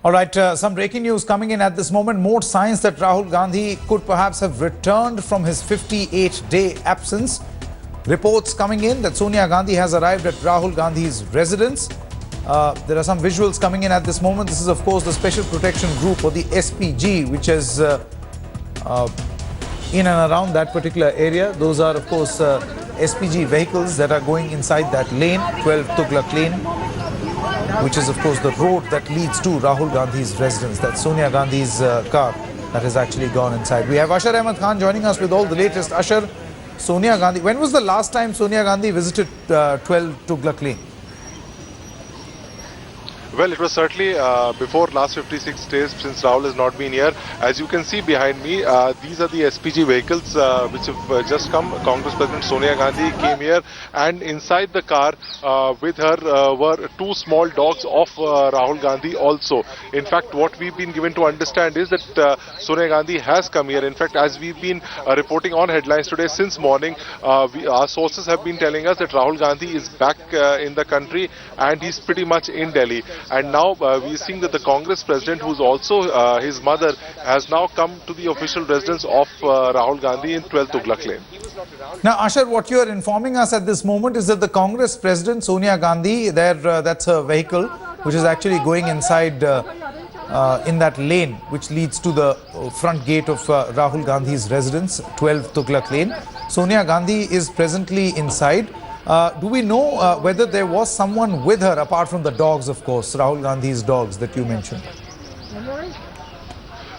All right, some breaking news coming in at this moment. More signs that Rahul Gandhi could perhaps have returned from his 58-day absence. Reports coming in that Sonia Gandhi has arrived at Rahul Gandhi's residence. There are some visuals coming in at this moment. This is, of course, the Special Protection Group, or the SPG, which is in and around that particular area. Those are, of course, SPG vehicles that are going inside that lane, 12 Tughlaq Lane, which is, of course, the road that leads to Rahul Gandhi's residence. That's Sonia Gandhi's car that has actually gone inside. We have Ashar Ahmed Khan joining us with all the latest. Ashar, Sonia Gandhi, when was the last time Sonia Gandhi visited 12 Tughlaq Lane? Well, it was certainly before last 56 days since Rahul has not been here. As you can see behind me, these are the SPG vehicles which have just come. Congress President Sonia Gandhi came here, and inside the car with her were two small dogs of Rahul Gandhi also. In fact, what we've been given to understand is that Sonia Gandhi has come here. In fact, as we've been reporting on headlines today since morning, our sources have been telling us that Rahul Gandhi is back in the country and he's pretty much in Delhi. And now we are seeing that the Congress president, who's also his mother, has now come to the official residence of Rahul Gandhi in 12 Tughlaq Lane. Now, Ashar, what you are informing us at this moment is that the Congress president, Sonia Gandhi, that's her vehicle, which is actually going inside in that lane, which leads to the front gate of Rahul Gandhi's residence, 12 Tughlaq Lane. Sonia Gandhi is presently inside. Do we know whether there was someone with her, apart from the dogs, of course, Rahul Gandhi's dogs that you mentioned?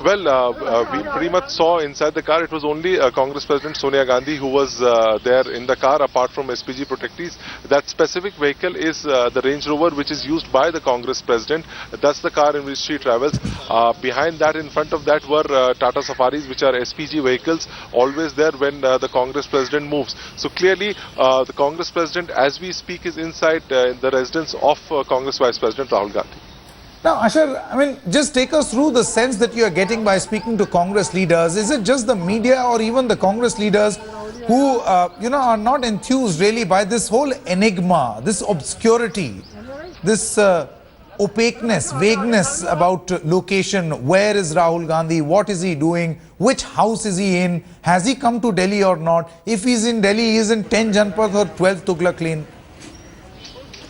Well, we pretty much saw inside the car, it was only Congress President Sonia Gandhi who was there in the car, apart from SPG protectees. That specific vehicle is the Range Rover, which is used by the Congress President. That's the car in which she travels. Behind that, in front of that, were Tata Safaris, which are SPG vehicles, always there when the Congress President moves. So clearly, the Congress President, as we speak, is inside the residence of Congress Vice President Rahul Gandhi. Now, Ashar, I mean, just take us through the sense that you are getting by speaking to Congress leaders. Is it just the media or even the Congress leaders who, are not enthused really by this whole enigma, this obscurity, this opaqueness, vagueness about location? Where is Rahul Gandhi? What is he doing? Which house is he in? Has he come to Delhi or not? If he's in Delhi, he is in 10 Janpath or 12 Tughlaq Lane.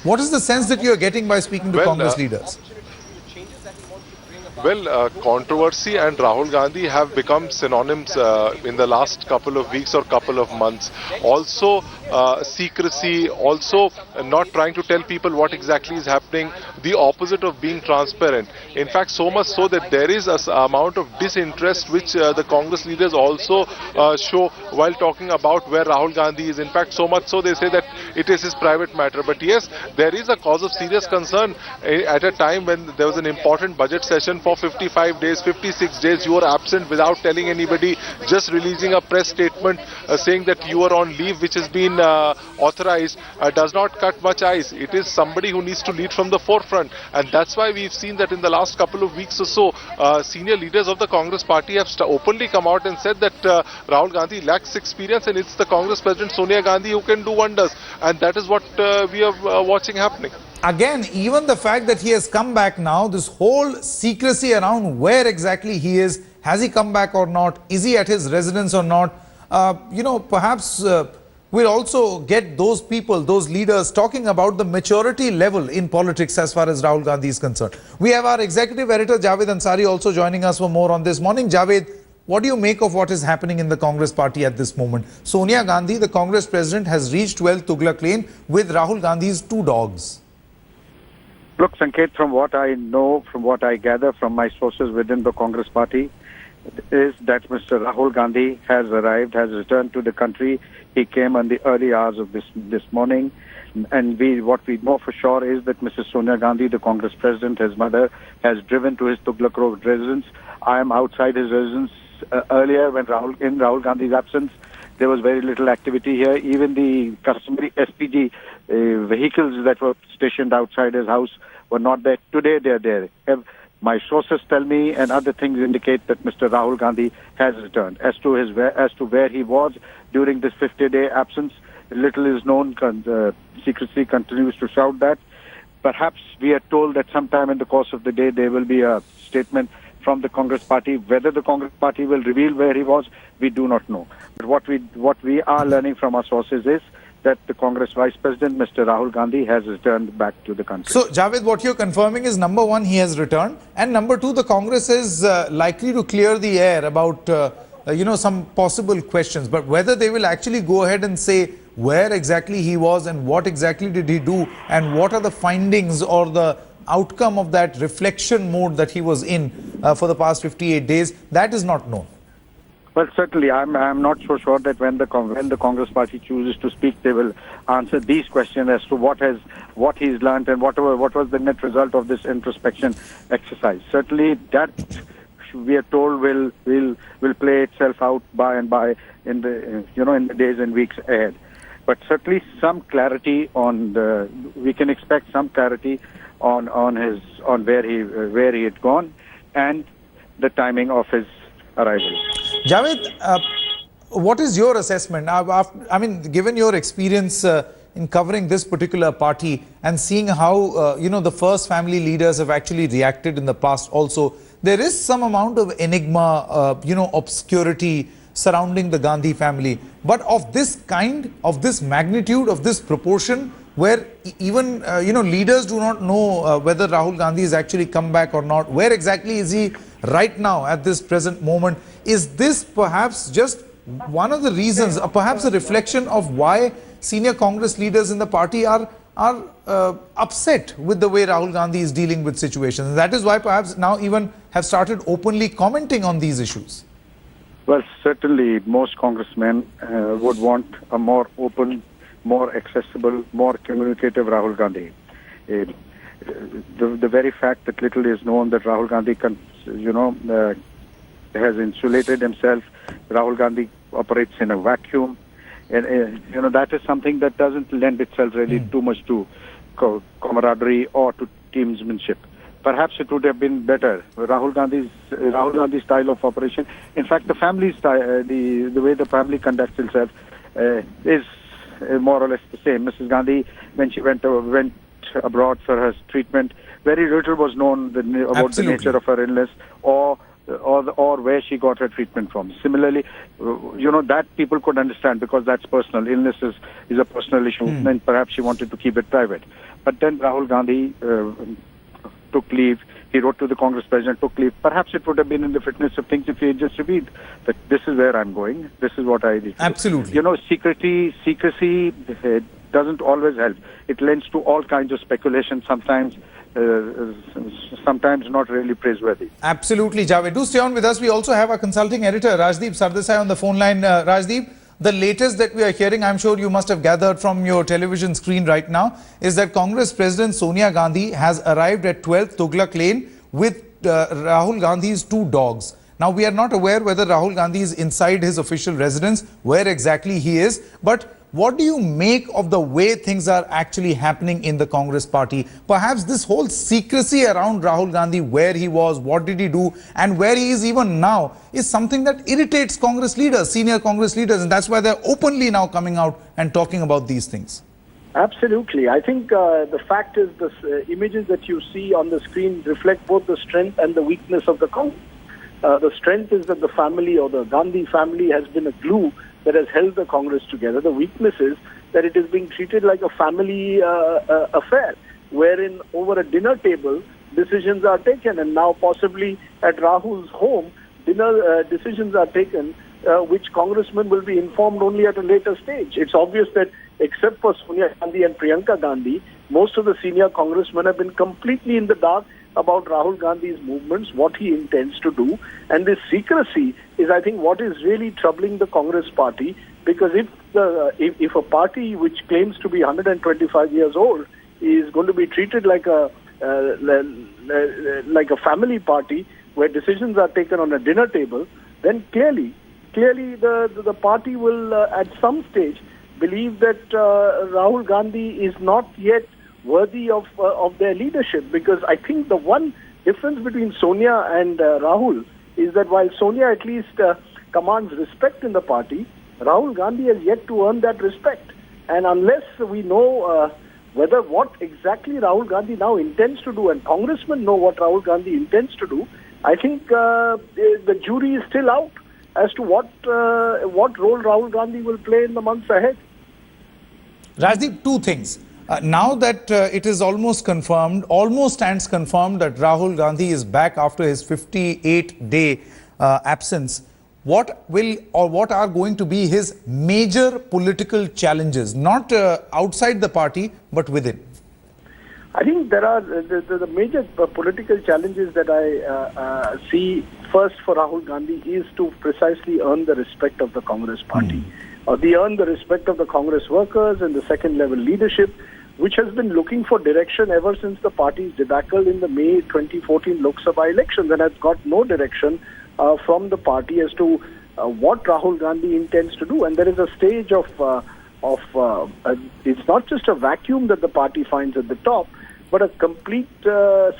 What is the sense that you are getting by speaking to Congress leaders? Well, controversy and Rahul Gandhi have become synonyms in the last couple of weeks or couple of months. Also, secrecy, also not trying to tell people what exactly is happening, the opposite of being transparent. In fact, so much so that there is an amount of disinterest which the Congress leaders also show while talking about where Rahul Gandhi is. In fact, so much so they say that it is his private matter. But yes, there is a cause of serious concern at a time when there was an important budget session for 55 days, 56 days, you were absent without telling anybody, just releasing a press statement saying that you are on leave, which has been authorized, does not cut much ice. It is somebody who needs to lead from the forefront. And that's why we've seen that in the last couple of weeks or so, senior leaders of the Congress party have openly come out and said that Rahul Gandhi lacks experience and it's the Congress President Sonia Gandhi who can do wonders. And that is what we are watching happening. Again, even the fact that he has come back now, this whole secrecy around where exactly he is, has he come back or not, is he at his residence or not, perhaps we'll also get those people, those leaders talking about the maturity level in politics as far as Rahul Gandhi is concerned. We have our executive editor Javed Ansari also joining us for more on this morning. Javed, what do you make of what is happening in the Congress party at this moment? Sonia Gandhi, the Congress president, has reached 12 Tughlaq Lane with Rahul Gandhi's two dogs. Look, Sanket, from what I know, from what I gather from my sources within the Congress party, is that Mr. Rahul Gandhi has arrived, has returned to the country. He came in the early hours of this morning. And what we know for sure is that Mrs. Sonia Gandhi, the Congress president, his mother, has driven to his Tughlaq Road residence. I am outside his residence earlier when in Rahul Gandhi's absence. There was very little activity here. Even the customary SPG vehicles that were stationed outside his house were not there. Today they are there. My sources tell me, and other things indicate, that Mr. Rahul Gandhi has returned. As to where he was during this 50-day absence, little is known. Secrecy continues to shout that. Perhaps we are told that sometime in the course of the day there will be a statement from the Congress party. Whether the Congress party will reveal where he was, we do not know. But what we are learning from our sources is that the Congress Vice President, Mr. Rahul Gandhi, has returned back to the country. So, Javed, what you're confirming is, number one, he has returned, and number two, the Congress is likely to clear the air about, some possible questions. But whether they will actually go ahead and say where exactly he was and what exactly did he do and what are the findings or the outcome of that reflection mode that he was in for the past 58 days, that is not known. Well, certainly, I'm not so sure that when the Congress party chooses to speak, they will answer these questions as to what he's learned and what was the net result of this introspection exercise. Certainly, that we are told will play itself out by and by in the days and weeks ahead. But certainly, some clarity we can expect some clarity on where he had gone and the timing of his arrival. Javed, what is your assessment? I mean, given your experience in covering this particular party and seeing how, the first family leaders have actually reacted in the past also, there is some amount of enigma, obscurity surrounding the Gandhi family. But of this kind, of this magnitude, of this proportion, where even, leaders do not know whether Rahul Gandhi has actually come back or not, where exactly is he right now at this present moment? Is this perhaps just one of the reasons, or perhaps a reflection of why senior Congress leaders in the party are upset with the way Rahul Gandhi is dealing with situations? And that is why perhaps now even have started openly commenting on these issues. Well, certainly most congressmen would want a more open, more accessible, more communicative Rahul Gandhi. The very fact that little is known that Rahul Gandhi has insulated himself, Rahul Gandhi operates in a vacuum, and that is something that doesn't lend itself really too much to camaraderie or to teamsmanship. Perhaps it would have been better. Rahul Gandhi's style of operation. In fact, the family style, the way the family conducts itself is more or less the same. Mrs. Gandhi, when she went abroad for her treatment, very little was known about the nature of her illness or where she got her treatment from. Similarly, that people could understand because that's personal. Illness is a personal issue, and perhaps she wanted to keep it private. But then Rahul Gandhi took leave. He wrote to the Congress president, took leave. Perhaps it would have been in the fitness of things if he had just revealed that this is where I'm going, this is what I did. Absolutely. Secrecy doesn't always help. It lends to all kinds of speculation, sometimes not really praiseworthy. Absolutely, Javed. Do stay on with us. We also have our consulting editor, Rajdeep Sardesai, on the phone line. Rajdeep, the latest that we are hearing, I'm sure you must have gathered from your television screen right now, is that Congress President Sonia Gandhi has arrived at 12th Tughlaq Lane with Rahul Gandhi's two dogs. Now, we are not aware whether Rahul Gandhi is inside his official residence, where exactly he is, but what do you make of the way things are actually happening in the Congress party? Perhaps this whole secrecy around Rahul Gandhi, where he was, what did he do, and where he is even now, is something that irritates Congress leaders, senior Congress leaders, and that's why they're openly now coming out and talking about these things. Absolutely. I think the fact is the images that you see on the screen reflect both the strength and the weakness of the Congress. The strength is that the family, or the Gandhi family, has been a glue that has held the Congress together. The weakness is that it is being treated like a family affair, wherein over a dinner table, decisions are taken. And now possibly at Rahul's home, decisions are taken, which congressmen will be informed only at a later stage. It's obvious that except for Sonia Gandhi and Priyanka Gandhi, most of the senior congressmen have been completely in the dark about Rahul Gandhi's movements, what he intends to do. And this secrecy is, I think, what is really troubling the Congress party, because if a party which claims to be 125 years old is going to be treated like a family party where decisions are taken on a dinner table, then clearly the party will at some stage believe that Rahul Gandhi is not yet worthy of their leadership. Because I think the one difference between Sonia and Rahul is that while Sonia at least commands respect in the party, Rahul Gandhi has yet to earn that respect. And unless we know Whether what exactly Rahul Gandhi now intends to do, and congressmen know what Rahul Gandhi intends to do, I think the jury is still out as to what role Rahul Gandhi will play in the months ahead. Rajdeep, two things. Now that it is almost stands confirmed that Rahul Gandhi is back after his 58-day absence, what are going to be his major political challenges, not outside the party, but within? I think there are the major political challenges that I see first for Rahul Gandhi is to precisely earn the respect of the Congress party. Earn the respect of the Congress workers and the second level leadership, which has been looking for direction ever since the party's debacle in the May 2014 Lok Sabha elections, and has got no direction from the party as to what Rahul Gandhi intends to do. And there is a stage of it's not just a vacuum that the party finds at the top, but a complete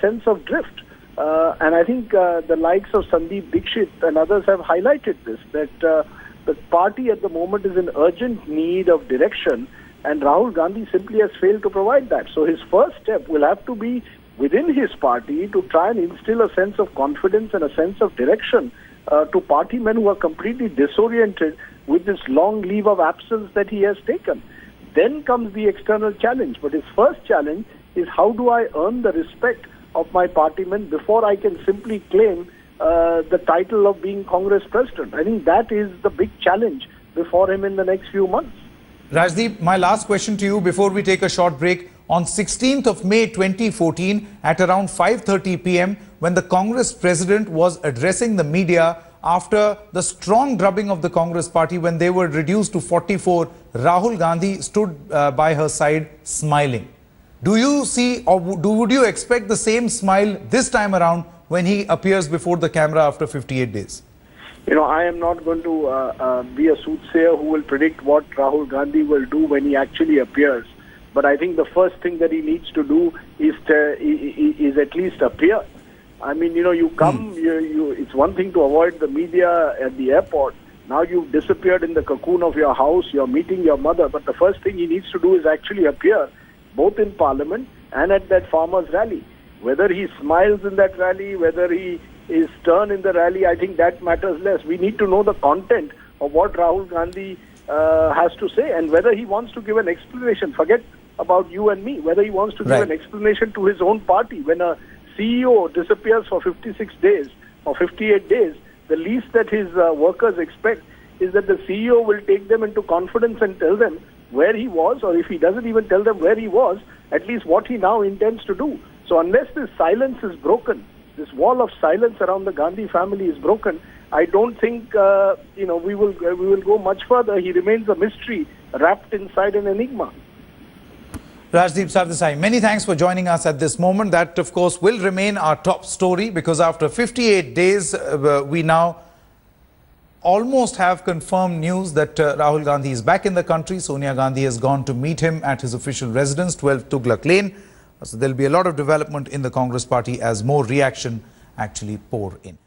sense of drift. And I think the likes of Sandeep Dixit and others have highlighted this, that the party at the moment is in urgent need of direction, and Rahul Gandhi simply has failed to provide that. So his first step will have to be within his party to try and instill a sense of confidence and a sense of direction to party men who are completely disoriented with this long leave of absence that he has taken. Then comes the external challenge. But his first challenge is, how do I earn the respect of my party men before I can simply claim the title of being Congress president? I think that is the big challenge before him in the next few months. Rajdeep, my last question to you before we take a short break. On 16th of May 2014 at around 5:30 p.m. when the Congress president was addressing the media after the strong drubbing of the Congress party when they were reduced to 44, Rahul Gandhi stood by her side smiling. Do you see, or would you expect the same smile this time around when he appears before the camera after 58 days? You know, I am not going to be a soothsayer who will predict what Rahul Gandhi will do when he actually appears. But I think the first thing that he needs to do is at least appear. I mean, you know, you come, it's one thing to avoid the media at the airport. Now you've disappeared in the cocoon of your house, you're meeting your mother. But the first thing he needs to do is actually appear, both in Parliament and at that farmers' rally. Whether he smiles in that rally, whether he is stern in the rally, I think that matters less. We need to know the content of what Rahul Gandhi has to say, and whether he wants to give an explanation. Forget about you and me. Whether he wants to give an explanation to his own party. When a CEO disappears for 56 days or 58 days, the least that his workers expect is that the CEO will take them into confidence and tell them where he was, or if he doesn't even tell them where he was, at least what he now intends to do. So unless this silence is broken, this wall of silence around the Gandhi family is broken, I don't think we will go much further. He remains a mystery wrapped inside an enigma. Rajdeep Sardesai, many thanks for joining us at this moment. That, of course, will remain our top story, because after 58 days, we now almost have confirmed news that Rahul Gandhi is back in the country. Sonia Gandhi has gone to meet him at his official residence, 12 Tughlaq Lane. So there will be a lot of development in the Congress party as more reaction actually pour in.